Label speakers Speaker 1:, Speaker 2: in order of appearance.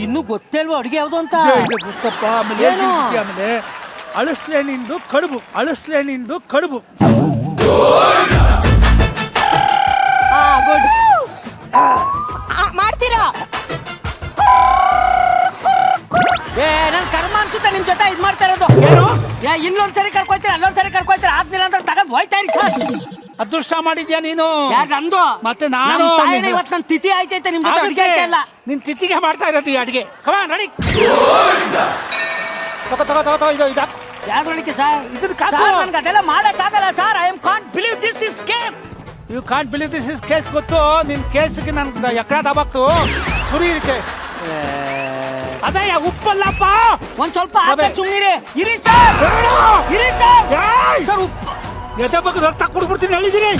Speaker 1: ಇನ್ನು ಗೊತ್ತೇ ಅಲ್ವಾ ಅಡುಗೆ ಯಾವುದು ಅಂತ?
Speaker 2: ಗೊತ್ತಪ್ಪ. ಆಮೇಲೆ ಅಳಸ್ಲೇಣಿಂದು ಕಡುಬು.
Speaker 3: ಮಾಡ್ತೀರಾ?
Speaker 1: ನನ್ ಕರ್ಮ ಅನ್ಸುತ್ತೆ ನಿಮ್ ಜೊತೆ ಇದ್ ಮಾಡ್ತಾ ಇರೋದು. ಇಲ್ಲೊಂದ್ಸರಿ ಕರ್ಕೊಳ್ತೀರ, ಅಲ್ಲೊಂದ್ಸರಿ ಕರ್ಕೊಳ್ತೀರ, ಆದ್ಮೇಲೆ ಅಂದ್ರೆ ತಗೊಂಡ್ ಹೋಯ್ತಾ ಇರಿ ಸರ್.
Speaker 2: ಅದೃಷ್ಟ ಮಾಡಿದ್ಯಾ ನೀನು?
Speaker 1: ಯಾರು ನಂದು?
Speaker 2: ಮತ್ತೆ ನಾನು
Speaker 1: ಇವತ್ತು ನನ್ನ ತಿಥಿ ಆಯ್ತೈತೆ, ನಿಮ್ ಜೊತೆ ಅಡುಗೆ ಆಯ್ತಾ ಇಲ್ಲ.
Speaker 2: ನಿನ್ ತಿಥಿಗೆ ಮಾಡ್ತಾ ಇರೋದು ಈ ಅಡಿಗೆ. Come on ready. ತಗೋ ಇದು
Speaker 1: ಯಾವ್ದೊಳಗೆ ಸರ್? ನನ್ಗೆ ಅದೆಲ್ಲ ಮಾಡಕ್ಕಾಗಲ್ಲ sir. I am can't believe this is case.
Speaker 2: You can't believe this is case. ಗೊತ್ತು ನಿನ್ ಕೇಸ್ಗೆ ನನ್ಗೆ ಎಕರೆ ದಬಾಕ್ತು ಸುರಿ ಇರುತ್ತೆ. ಅದೇ ಉಪ್ಪಲ್ಲಪ್ಪ.
Speaker 1: ಒಂದ್ ಸ್ವಲ್ಪ ಸುಮ್ಮನಿರಿ. ಇರಿ ಸರ್, ಇರಿ ಸರ್.
Speaker 2: ಸರ್ ಉಪ್ಪು ಎದೆ ಬಗ್ಗೆ ರಕ್ತ ಕುಡ್ಬಿಡ್ತೀನಿ ಹೇಳಿದೀನಿ.